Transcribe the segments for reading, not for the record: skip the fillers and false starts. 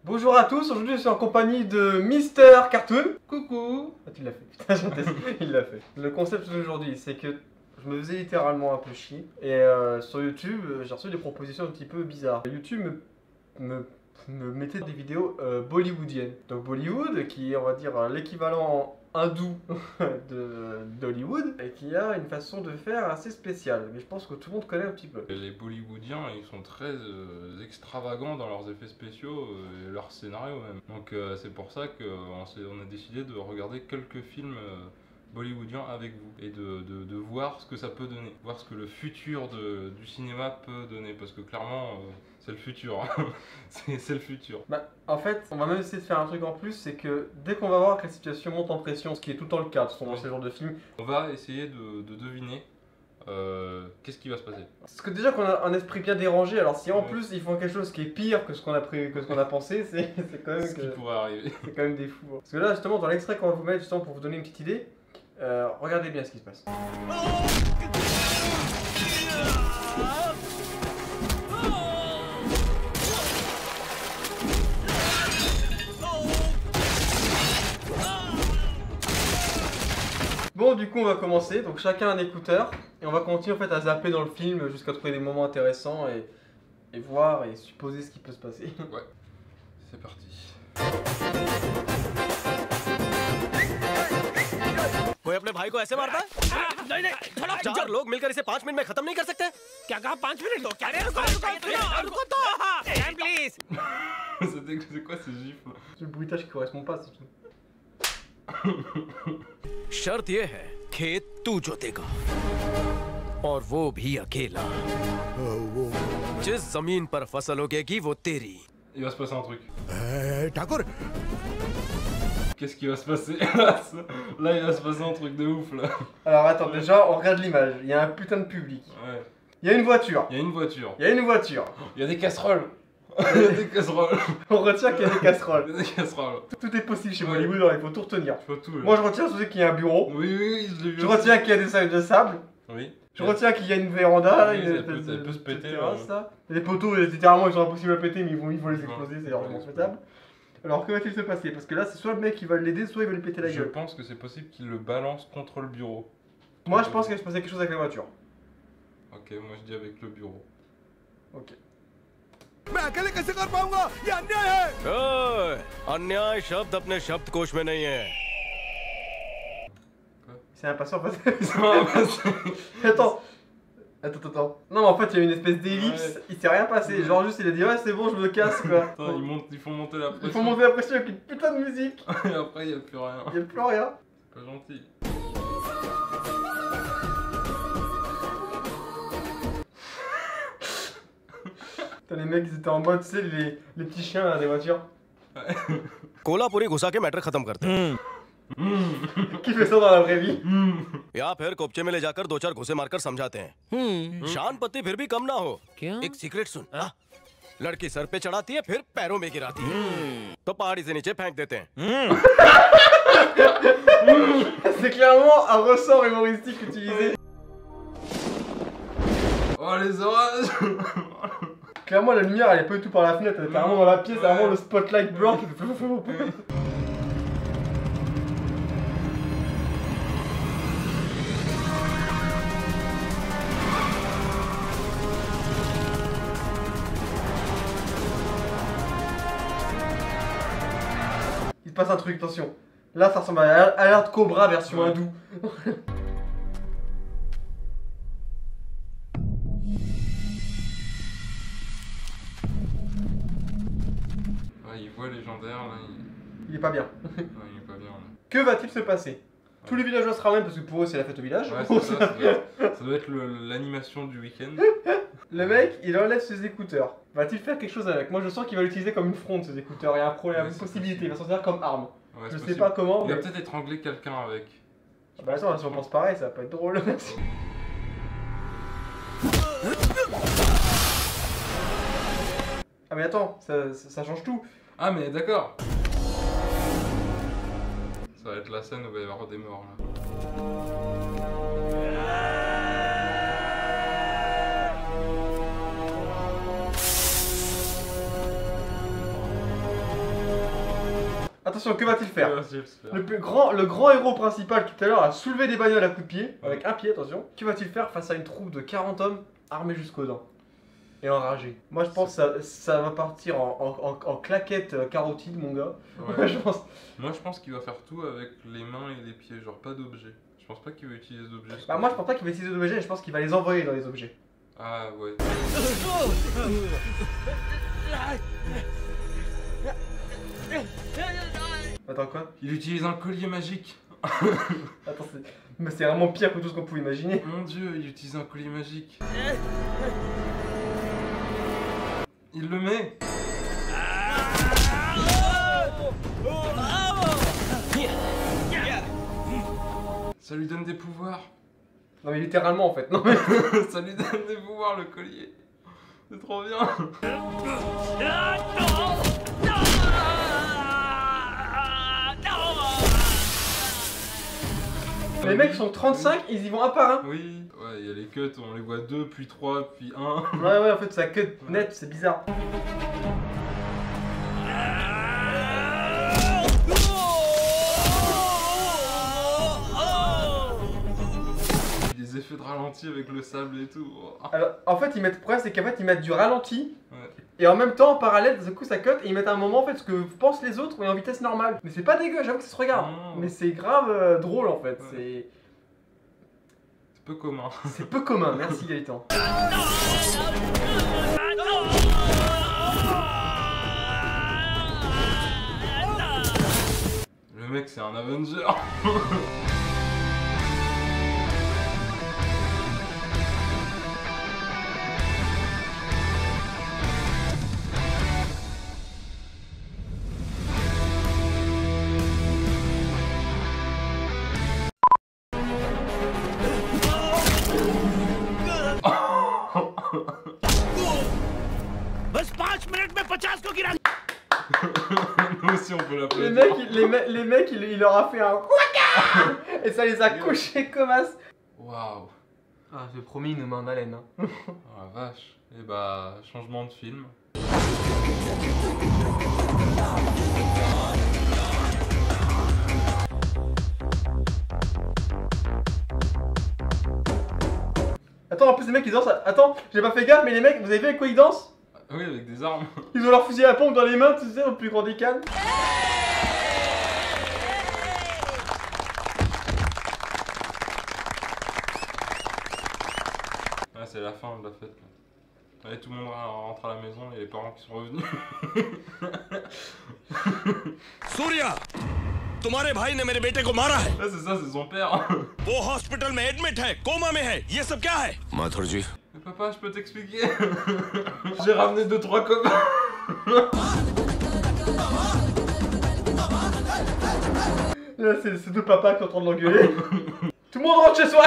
Bonjour à tous, aujourd'hui je suis en compagnie de Mister Cartoon. Coucou. Ah tu l'as fait, putain il l'a fait. Le concept d'aujourd'hui c'est que je me faisais littéralement un peu chier. Et sur YouTube j'ai reçu des propositions un petit peu bizarres. YouTube me mettait des vidéos bollywoodiennes. Donc Bollywood qui est on va dire l'équivalent hindou d'Hollywood et qui a une façon de faire assez spéciale. Mais je pense que tout le monde connaît un petit peu. Les Bollywoodiens ils sont très extravagants dans leurs effets spéciaux et leurs scénarios même. Donc c'est pour ça qu'on a décidé de regarder quelques films bollywoodiens avec vous et de voir ce que ça peut donner, voir ce que le futur du cinéma peut donner, parce que clairement c'est le futur, c'est le futur. Bah, en fait, on va même essayer de faire un truc en plus, c'est que dès qu'on va voir que la situation monte en pression, ce qui est tout le temps le cas dans ce genre de film, on va essayer de deviner qu'est-ce qui va se passer. Parce que déjà qu'on a un esprit bien dérangé, alors si en plus ils font quelque chose qui est pire que ce qu'on a pensé, c'est quand même ce qui pourrait arriver. C'est quand même des fous. Hein. Parce que là justement dans l'extrait qu'on va vous mettre justement pour vous donner une petite idée, regardez bien ce qui se passe. Bon, du coup on va commencer, donc chacun un écouteur et on va continuer en fait à zapper dans le film jusqu'à trouver des moments intéressants et voir et supposer ce qui peut se passer. Ouais, c'est parti. कोई अपने भाई को ऐसे मारता है? नहीं नहीं, थोड़ा चार लोग मिलकर इसे 5 मिनट में खत्म नहीं कर सकते? क्या कहा 5 मिनट? तो क्या रुको तो time please. C'est quoi ce gifle? Le bruitage qui correspond pas, c'est tout. शर्त ये है खेत तू जोतेगा और वो भी अकेला। जिस जमीन पर फसल उगेगी वो तेरी। Il va se passer un truc. Thakur Qu'est-ce qui va se passer là? Il va se passer un truc de ouf là. Alors attends, déjà on regarde l'image, il y a un putain de public. Ouais. Il y a une voiture. Il y a une voiture. Il y a une voiture. Il y a des casseroles. Il y a des casseroles. On retient qu'il y a des casseroles. Il y a des casseroles. Tout est possible chez Bollywood, alors il faut tout retenir. Il faut tout. Moi je retiens surtout qu'il y a un bureau. Oui, je l'ai vu. Je retiens qu'il y a des sacs de sable. Oui. Je retiens qu'il y a une véranda, Oui, une elle espèce peut se péter, terrasse, là. Les poteaux, littéralement, ils sont impossibles à péter, mais ils vont les exploser, c'est largement Ouais. souhaitable. Alors que va-t-il se passer? Parce que là, c'est soit le mec qui va l'aider, soit il va lui péter la Je gueule. pense que c'est possible qu'il le balance contre le bureau. Moi, je pense qu'il va se passer quelque chose avec la voiture. Ok, moi je dis avec le bureau. Ok. मैं अकेले कैसे कर पाऊंगा? ये अन्याय है। ओए, अन्याय शब्द अपने शब्दकोश में नहीं है। C'est impatient parce que... Attends. Non, mais en fait, il y a une espèce d'ellipse, il s'est rien passé. Genre, juste, il a dit, ouais, c'est bon, je me casse, quoi. Attends, ils font monter la pression. Ils font monter la pression avec une putain de musique. Et après, il n'y a plus rien. Il y a plus rien. C'est pas gentil. Putain, les mecs, ils étaient en mode, tu sais, les petits chiens, là, des voitures. Kolhapuri घुसा के मैटर खत्म करते हैं Qui fait ça dans la vraie vie? या फिर कोपचे में ले जाकर 2-4 घुसे मारकर समझाते हैं। शान पत्ती फिर भी कम ना हो। क्या? एक सीक्रेट सुन। लड़की सर पे चढ़ाती है फिर पैरों में गिराती है तो पहाड़ी से नीचे फेंक देते हैं। C'est clairement un ressort humoristique utilisé. Oh les orages. Clairement, la lumière, elle est pas du tout par la fenêtre, elle est carrément dans la pièce, c'est vraiment le spotlight blanc qui fait... Il se passe un truc, attention. Là, ça ressemble à Alerte Cobra version hindoue. Ouais, il voit légendaire là. Il est pas bien. Ouais, il est pas bien là. Que va-t-il se passer? Tous les villageois se ramènent parce que pour eux c'est la fête au village. Ouais, c'est ça doit être l'animation du week-end. Le mec, il enlève ses écouteurs. Va-t-il faire quelque chose avec? Moi je sens qu'il va l'utiliser comme une fronde ses écouteurs. Il y a un problème, Ouais, une c'est possibilité. Il possible. va s'en servir comme arme. Ouais, Je c'est sais possible. pas comment. Il va Mais... peut-être étrangler quelqu'un avec. Bah attends, si on pense pareil, ça va pas être drôle. Ah mais attends, ça change tout. Ah mais d'accord. Ça va être la scène où il va y avoir des morts là. Attention, que va-t-il faire? Que va-t-il faire? Le grand héros principal qui tout à l'heure a soulevé des bagnoles à coups de pied, avec un pied, attention. Que va-t-il faire face à une troupe de 40 hommes armés jusqu'aux dents et enragés? Moi je pense que ça va partir en claquette carotide, mon gars. Ouais. Je pense. Moi je pense qu'il va faire tout avec les mains et les pieds, genre pas d'objets. Je pense pas qu'il va utiliser d'objets. Bah, moi je pense pas qu'il va utiliser d'objets, je pense qu'il va les envoyer dans les objets. Ah ouais. Attends, quoi? Il utilise un collier magique. Attends, mais c'est vraiment pire que tout ce qu'on pouvait imaginer. Mon dieu, il utilise un collier magique. Il le met. Ça lui donne des pouvoirs. Non mais littéralement en fait, non mais... Ça lui donne des pouvoirs le collier. C'est trop bien. Les mecs sont 35, ils y vont un par un. Oui, ouais, il y a les cuts, on les voit 2, puis 3, puis 1. Ouais, en fait ça cut net, c'est bizarre. Des effets de ralenti avec le sable et tout. Alors, en fait, le problème c'est qu'en fait ils mettent du ralenti. Ouais. Et en même temps, en parallèle, d'un coup ça cut et ils mettent un moment en fait ce que pensent les autres mais en vitesse normale. Mais c'est pas dégueu, j'avoue que ça se regarde. Non. Mais c'est grave drôle en fait. Ouais. C'est peu commun. C'est peu commun, merci Gaëtan. Le mec c'est un Avenger. बस 5 मिनट में 50 को गिरा। Nous aussi on peut l'appeler. Les mecs, il leur a fait un et ça les a couchés comme as. Waouh. Ah, j'ai promis une main en haleine. Hein. Oh la vache. Et bah, changement de film. Attends, en plus les mecs ils dansent. Attends, j'ai pas fait gaffe, mais les mecs, vous avez vu avec quoi ils dansent? Ah oui, avec des armes. Ils ont leur fusil à pompe dans les mains, tu sais, au plus grand des calmes. Ouais, c'est la fin de la fête. Là. Allez, tout le monde rentre à la maison et les parents qui sont revenus. Surya, तुम्हारे भाई ने मेरे बेटे को मारा है। Là, c'est ça, c'est son père. वो हॉस्पिटल में एडमिट है, कोमा में है। ये सब क्या है? माथुर जी। Mais papa, je peux t'expliquer. J'ai ramené 2-3 copains. Là, c'est deux papas qui sont en train de l'engueuler. Tout le monde rentre chez soi.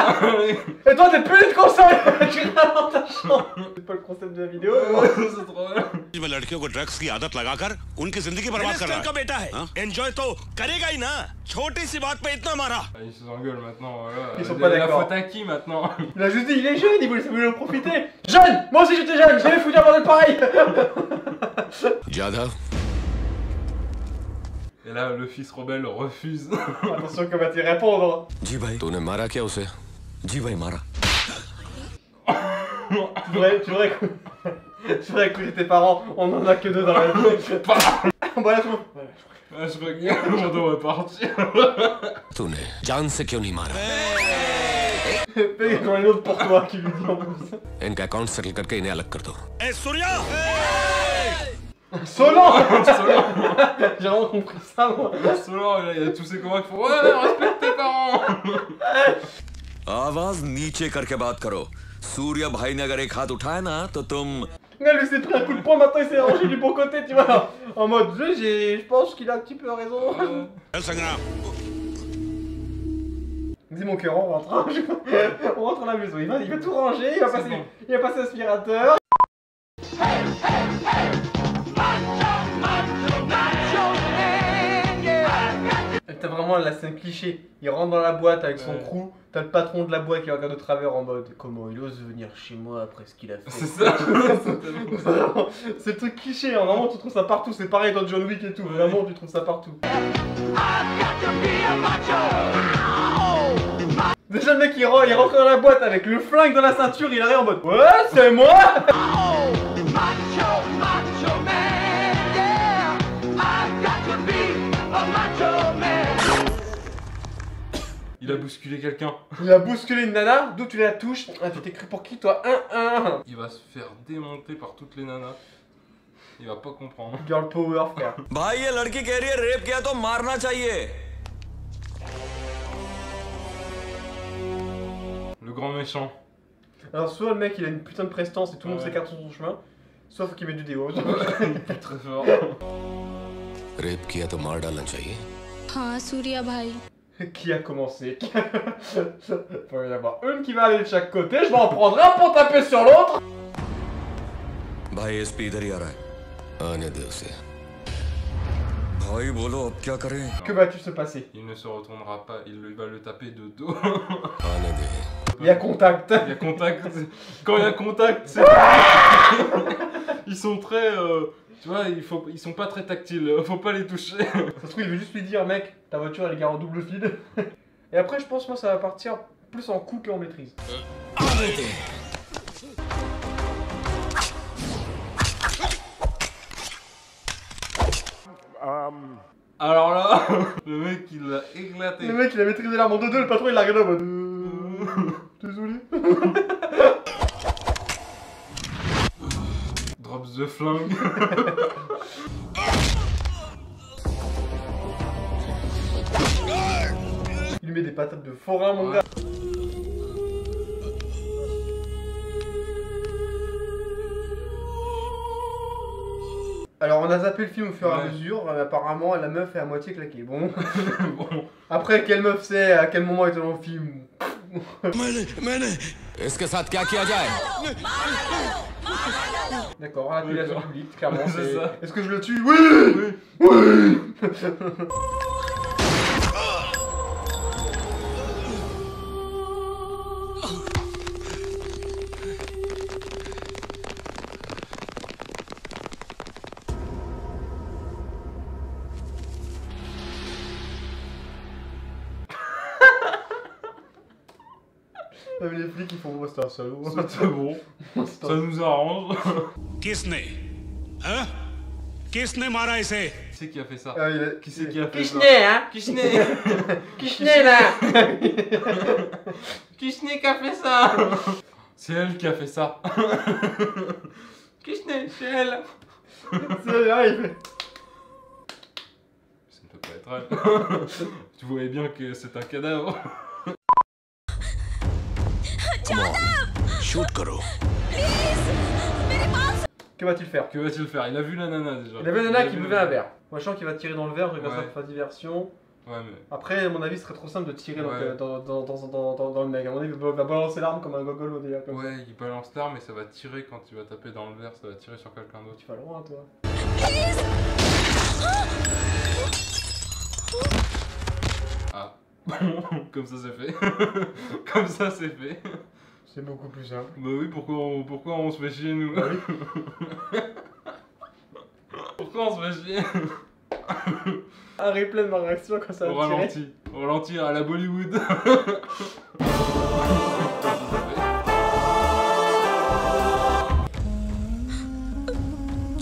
Et toi, t'es puni de console. Tu restes dans ta chambre. C'est pas le concept de la vidéo. C'est trop bien. मैं लड़कियों को ड्रग्स की आदत लगाकर उनकी जिंदगी बर्बाद कर रहा है। का बेटा है, एंजॉय तो करेगा ही ना। छोटी सी बात पे इतना मारा। Ah, ils s'engueulent maintenant, voilà. Ils sont pas d'accord. La faute à qui maintenant? Il a juste dit, il est jeune, il voulait en profiter. Jeune. Moi aussi j'étais jeune, j'avais foutu un bordel pareil. Jadhav, Et là, le fils rebelle refuse. Attention comment va-t-il répondre. जी भाई, तूने मारा क्या उसे? जी भाई मारा। Tu devrais écouter tes parents, on en a que deux dans la vie. Bon là tout le monde. Ah, je regarde, on devrait partir. तूने जान से क्यों नहीं मारा? J'en ai une autre pour toi qui lui dit en plus. इनका account settle करके इन्हें अलग कर दो। ए Surya! Solan. J'ai vraiment compris ça moi. Solan, il y a tous ses copains qui font ouais, respecte tes parents. आवाज नीचे करके बात करो। सूर्य भाई ने अगर एक हाथ उठाया ना तो तुम Là, lui s'est pris un coup de poing, maintenant il s'est rangé du bon côté, tu vois. En mode jeu, je pense qu'il a un petit peu raison. संग्राम, Dis mon cœur, on rentre. Hein. On rentre à la maison, il va tout ranger, il va passer l'aspirateur. T'as vraiment vraiment la scène cliché. Il rentre dans la boîte avec son Ouais. crew. T'as le patron de la boîte qui regarde de travers en mode comment il ose venir chez moi après ce qu'il a fait. C'est ça. Vraiment, c'est le truc cliché, hein. Vraiment tu trouves ça partout, c'est pareil dans John Wick et tout, Ouais. vraiment tu trouves ça partout. Déjà le mec il rentre dans la boîte avec le flingue dans la ceinture, il arrive en mode ouais c'est moi. Il a bousculé quelqu'un. Il a bousculé une nana, d'où tu la touches. Ah tu t'es cru pour qui toi? Il va se faire démonter par toutes les nanas. Il va pas comprendre. Girl power frère. भाई ये लड़की कह रही है रेप किया तो मारना चाहिए। Le grand méchant. Alors soit le mec il a une putain de prestance et tout le monde Ouais. s'écarte sur son chemin, sauf qu'il met du déo. Il est très fort. Rape किया तो मार डालना चाहिए। हाँ सूर्या भाई। Qui a commencé? Il va y en avoir une qui va aller de chaque côté, je vais en prendre un pour taper sur l'autre. भाई एसपी इधर ही आ रहा है। आने दे उसे। भाई बोलो अब क्या करें? Que va-t-il se passer? Il ne se retournera pas, il va le taper de dos. आने दे। Il y a contact. Il y a contact. Quand il y a contact, c'est. Ils sont très. Tu vois, ils sont pas très tactiles, faut pas les toucher. Ça se trouve il veut juste lui dire mec, ta voiture elle est garée en double fil. Et après je pense moi ça va partir plus en coup qu'en maîtrise. आने दे। Alors là, le mec il l'a éclaté. Le mec il a maîtrisé l'arme en 2-2, le patron il l'a regardé en mode désolé. Drops the flingue. Il lui met des patates de forain mon Ouais. gars. Alors on a zappé le film au fur et à Ouais. mesure, apparemment la meuf est à moitié claquée. Bon, Bon, après quelle meuf c'est, à quel moment elle était dans le film. मैंने इसके साथ क्या किया जाए? D'accord, l'appellation D'accord. publique, clairement C'est c'est... ça. Est-ce que je le tue? Oui. Oui. Même les flics ils font oh, c'est un salaud. c'était bon. Ça nous arrange. किसने hein? किसने मारा इसे? Qui c'est qui a fait ça? Ah, il a... Qui c'est qui a fait ça? Kishné hein. Kishné. Kishné là. Kishné qui a fait ça. C'est elle qui a fait ça. Kishné, c'est elle. C'est là, il fait... Ça ne peut pas être elle. Tu voyais bien que c'est un cadavre. Shoot करो। Que va-t-il faire? Que va-t-il faire? Il a vu la nana déjà. Il avait une nana qui buvait un verre. Moi je sens qu'il va tirer dans le verre, je regarde ça Ouais. pour faire diversion. Ouais, mais. Après, à mon avis, ce serait trop simple de tirer Ouais. dans le mec. À mon avis, il va balancer l'arme comme un gogol au délire. Comme ça. Ouais, il balance l'arme mais ça va tirer quand tu vas taper dans le verre, ça va tirer sur quelqu'un d'autre. Tu vas loin, toi. Ah. Comme ça c'est fait. Comme ça c'est fait. C'est beaucoup plus simple. Bah oui, pourquoi on se fait chier nous? Bah oui. Pourquoi on se fait chier? Un replay de ma réaction quand ça Au va tirer. ralenti. Au ralenti à la Bollywood.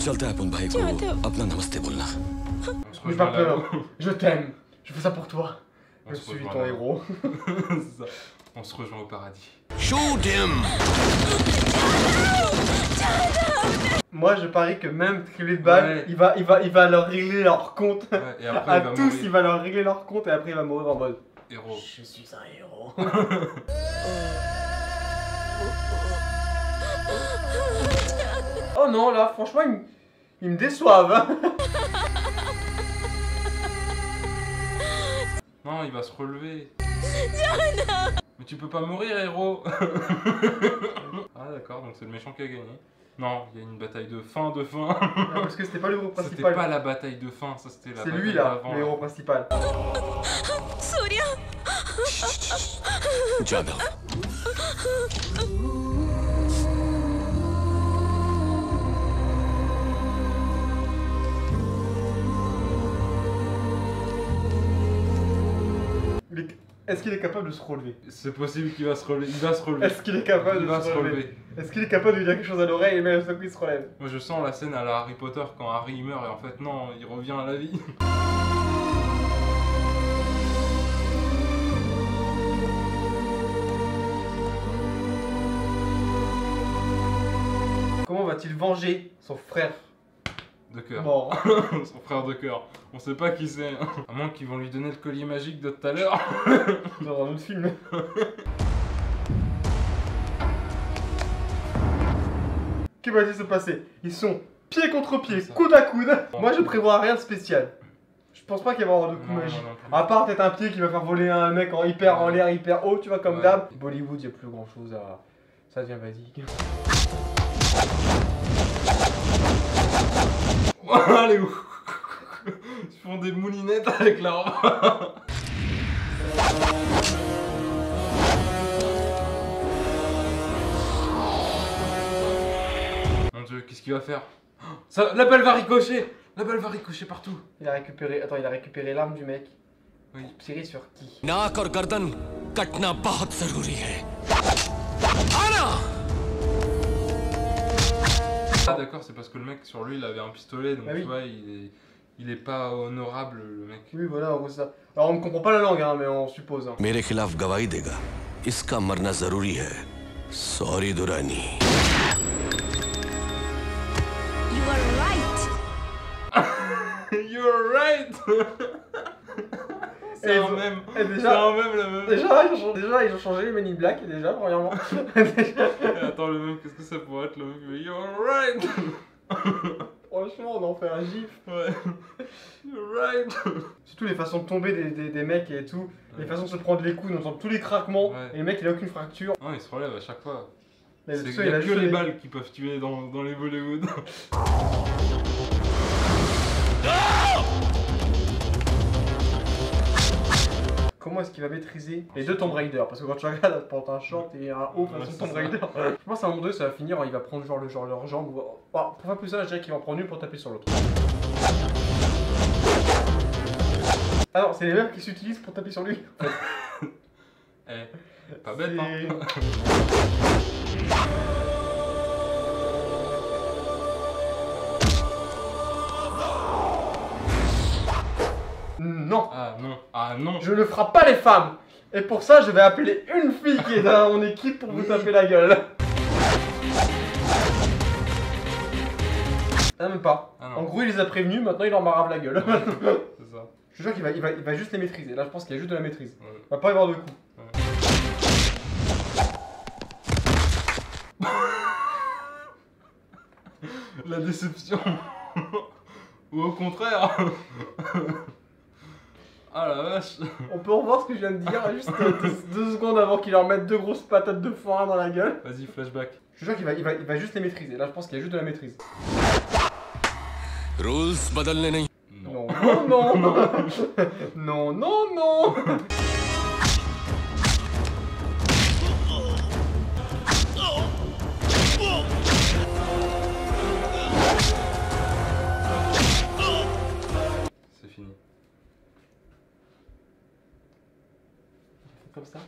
चलता है अपन भाई को अपना नमस्ते बोलना। On se N'aie rejoint pas peur. là-haut. Je t'aime. Je fais ça pour toi. On Je se suis rejoint ton là-haut. héros. C'est ça. On se rejoint au paradis. Shoot him! Moi, je parie que même triplé de balles, Ouais. il va leur régler leur compte. Ouais, et après À il va tous, mourir. il va leur régler leur compte et après il va mourir en mode Héros. je suis un héros. Oh non, là, franchement, ils me déçoivent. Hein. Non, il va se relever. Mais tu peux pas mourir, héros. Ah d'accord, donc c'est le méchant qui a gagné. Non, il y a une bataille de fin. Non, parce que c'était pas le héros C'était principal. pas la bataille de fin, ça c'était la C'est bataille lui là, d'avant. le héros principal. Surya Jadav Est-ce qu'il est capable de se relever? C'est possible qu'il va se relever. Il va se relever. Est-ce qu'il est capable Il de va se se relever? relever. Est-ce qu'il est capable de lui dire quelque chose à l'oreille et même d'un coup il se relève? Moi je sens la scène à la Harry Potter quand Harry il meurt et en fait non, il revient à la vie. Comment va-t-il venger son frère De cœur. mort? Son frère de cœur. On sait pas qui c'est. À moins qu'ils vont lui donner le collier magique de tout à l'heure. Dans un autre film. Que va-t-il se passer? Ils sont pied contre pied, Ça. coude à coude. Moi je prévois rien de spécial. Je pense pas qu'il va y avoir de coups Non, magiques. non plus. À part peut-être un pied qui va faire voler un mec en hyper en l'air, hyper haut, tu vois, comme Ouais. d'hab. Bollywood, il n'y a plus grand chose à. Ça devient basique. Allez où Ils font des moulinettes avec leur... Mon dieu, qu'est-ce qu'il va faire? Ça, la balle va ricocher. La balle va ricocher partout. Il a récupéré. Attends, il a récupéré l'arme du mec. Oui. Tiré sur qui? नाक और गर्दन कटना बहुत जरूरी है आना Ah d'accord, c'est parce que le mec sur lui il avait un pistolet, donc Bah oui. tu vois, il est pas honorable le mec. Oui, voilà, en gros, c'est ça. Alors on ne comprend pas la langue, hein, mais on suppose. Hein. मेरे खिलाफ गवाही देगा इसका मरना जरूरी है सॉरी Durrani You are right. You're right. C'est Et un ils ont- même. et déjà- C'est un même la meuf. Déjà, ils ont changé les Men in Black, déjà, premièrement. Attends, le même, qu'est-ce que ça pourrait être le mec? You're right. Franchement, on en fait un gif. Ouais. You're right. Surtout les façons de tomber des mecs et tout. Les façons de se prendre les coups, on entend tous les craquements. Ouais. Et le mec, il a aucune fracture. Non, il se relève à chaque fois. Mais C'est ça, il y a juste que les balles qui peuvent tuer dans les Bollywood. Comment est-ce qu'il va maîtriser les deux Tomb Raider? Parce que quand tu regardes, elle porte un short et un haut Ouais, façon c'est Tomb ça. Raider. Je pense à un moment donné, ça va finir, il va prendre leur jambe. Pour faire plus ça, je dirais qu'il va en prendre une pour taper sur l'autre. Ah non, c'est les mêmes qui s'utilisent pour taper sur lui. Eh, pas bête, hein. Non, Ah non, ah non. je ne frappe pas les femmes. Et pour ça, je vais appeler une fille qui est dans mon équipe pour vous taper la gueule. Ah, même pas. Ah non. En gros, il les a prévenus, maintenant il leur marave la gueule. C'est ça. Je suis sûr qu'il va juste les maîtriser. Là, je pense qu'il y a juste de la maîtrise. Ouais. Il va pas y avoir de coups. La déception. Ou au contraire. Ah la vache. On peut revoir ce que je viens de dire, juste 2 secondes avant qu'il leur mette 2 grosses patates de foin dans la gueule. Vas-y, flashback. Je suis sûr qu'il va juste les maîtriser. Là, je pense qu'il y a juste de la maîtrise. Rules बदलने नहीं Non. Non, non, non. Non, non, non. C'est fini. Comme ça.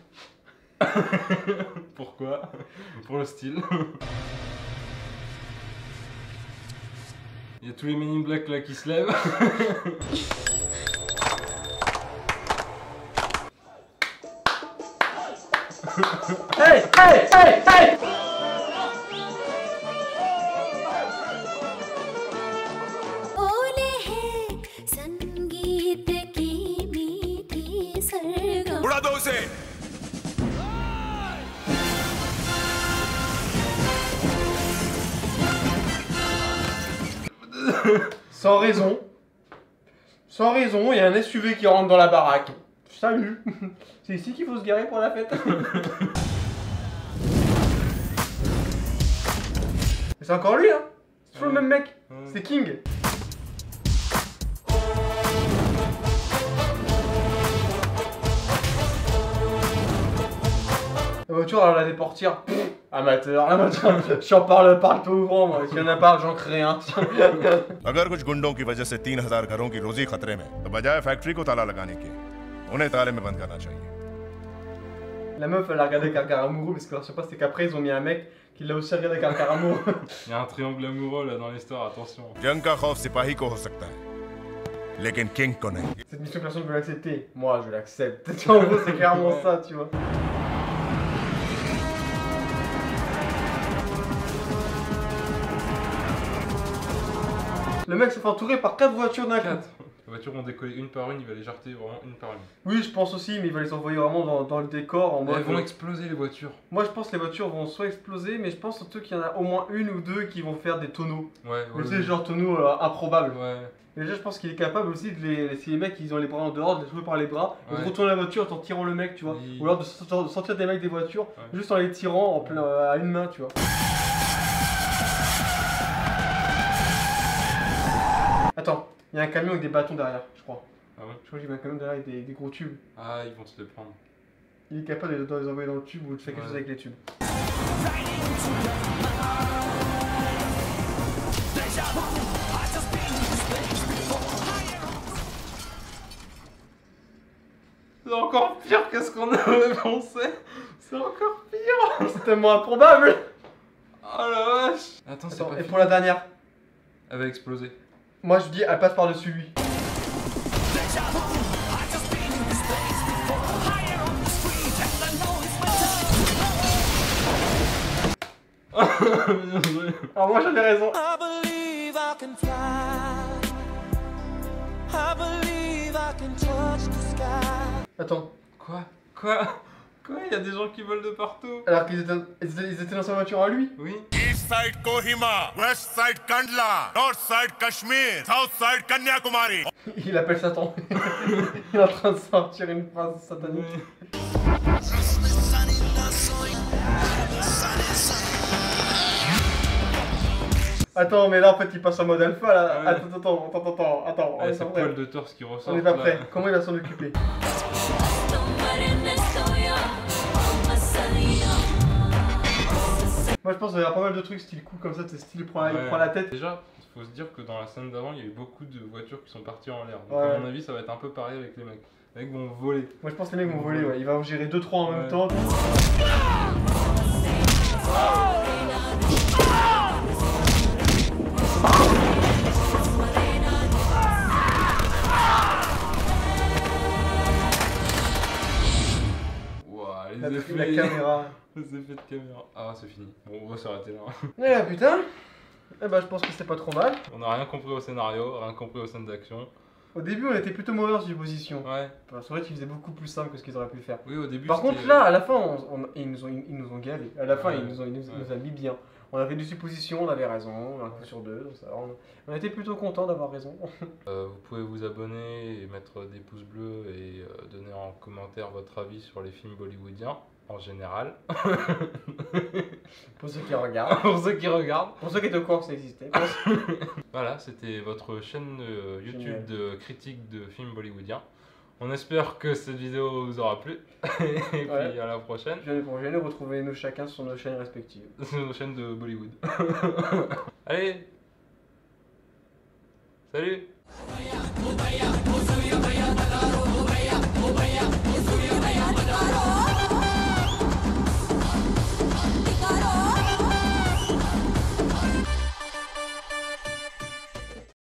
Pourquoi? Pour le style. Il y a tous les Men in Black là qui se lèvent. Hey, hey, hey, hey. ओले है संगीत की मीठी सरगम उड़ा दो उसे Sans raison. Sans raison, il y a un SUV qui rentre dans la baraque. Salut. C'est ici qu'il faut se garer pour la fête. C'est encore lui, hein. C'est toujours le même mec. Ouais. C'est King. La voiture, elle a des portières. Amateur, j'en parle partout ouvrant, moi. S'il y en a pas, j'en crée un. अगर कुछ गुंडों की वजह से 3000 घरों की रोजी खतरे में, तो बजाय फैक्ट्री को ताला लगाने के, उन्हें ताले में बंद करना चाहिए। La meuf, elle a regardé avec un regard amoureux, parce que je sais pas, c'est qu'après ils ont mis un mec qui l'a aussi regardé avec un regard amoureux. Il y a un triangle amoureux là dans l'histoire, attention. जंग का खौफ सिपाही को हो सकता है, लेकिन किंग को नहीं। Cette mission, personne ne veut l'accepter. Moi, je l'accepte. Tu vois, en gros, c'est clairement ça, tu vois. Le mec se fait entourer par 4 voitures d'un coup. 4. Les voitures vont décoller une par une, il va les jarter vraiment une par une. Oui, je pense aussi, mais il va les envoyer vraiment dans le décor en mode. Elles vont exploser les voitures. Moi, je pense que les voitures vont soit exploser, mais je pense surtout qu'il y en a au moins une ou deux qui vont faire des tonneaux. Ouais, Mais tu sais, genre tonneaux improbables. Ouais. Et déjà, je pense qu'il est capable aussi de les. Si les mecs ils ont les bras en dehors, de les trouver par les bras, Ouais. de retourner la voiture en tirant le mec, tu vois. Oui. Ou alors de sortir des mecs des voitures Ouais. juste en les tirant en plein, à une main, tu vois. Attends, il y a un camion avec des bâtons derrière, je crois. Ah ouais. Je crois qu'il y a un camion derrière avec des gros tubes. Ah, ils vont se les prendre. Il est capable de les envoyer dans le tube ou de faire quelque chose Ouais. avec les tubes. C'est encore pire que ce qu'on avait pensé. C'est encore pire. C'est tellement improbable. Oh la vache. Attends, c'est Attends, pas et fini. pour la dernière, Elle va exploser. moi je dis elle passe par-dessus lui. Alors moi j'avais raison. Attends, Quoi? Quoi? Quoi? Il y a des gens qui volent de partout. alors qu'ils étaient dans sa voiture à lui. Oui. East side Kohima, west side Kandla, north side Kashmir, south side Kanyakumari. Il appelle Satan. Il est en train de sortir une phrase satanique. Attends, mais là en fait il passe en mode alpha là. Ouais. Attends, on Ouais, est c'est pas prêt. poil de torse qui ressort. On est pas prêt. Comment il va s'en occuper? Moi je pense qu'il y aura pas mal de trucs style coup comme ça, c'est style il prend la tête. Déjà, il faut se dire que dans la scène d'avant, il y a eu beaucoup de voitures qui sont parties en l'air. Donc Ouais. à mon avis, ça va être un peu pareil avec les mecs. Les mecs vont voler. Moi je pense que les mecs vont voler, ouais. Il va en gérer 2-3 en même Ouais. temps. Ouah, La, les la effets. caméra. Les effets de caméra. Ah, c'est fini. Bon, on va s'arrêter là. Eh là putain. Eh bah je pense que c'était pas trop mal. On n'a rien compris au scénario, rien compris aux scènes d'action. Au début on était plutôt mauvais dans cette position. Ouais. C'est vrai qu'ils faisaient beaucoup plus simple que ce qu'ils auraient pu faire. Oui, au début. Par c'était- contre là, à la fin, ils nous ont gavé. À la fin, Ouais. ils nous ont Ouais. mis bien. On avait des suppositions, on avait raison, un coup sur deux. Donc ça, on était plutôt content d'avoir raison. Vous pouvez vous abonner et mettre des pouces bleus et donner en commentaire votre avis sur les films bollywoodiens en général. Pour ceux qui regardent. Pour ceux qui regardent. Pour ceux qui étaient au courant que ça existait. Voilà, c'était votre chaîne YouTube Génial. de critique de films bollywoodiens. On espère que cette vidéo vous aura plu. Et puis Ouais. à la prochaine. L'année prochaine, retrouvez-nous chacun sur nos chaînes respectives. Sur nos chaînes de Bollywood. Allez. Salut.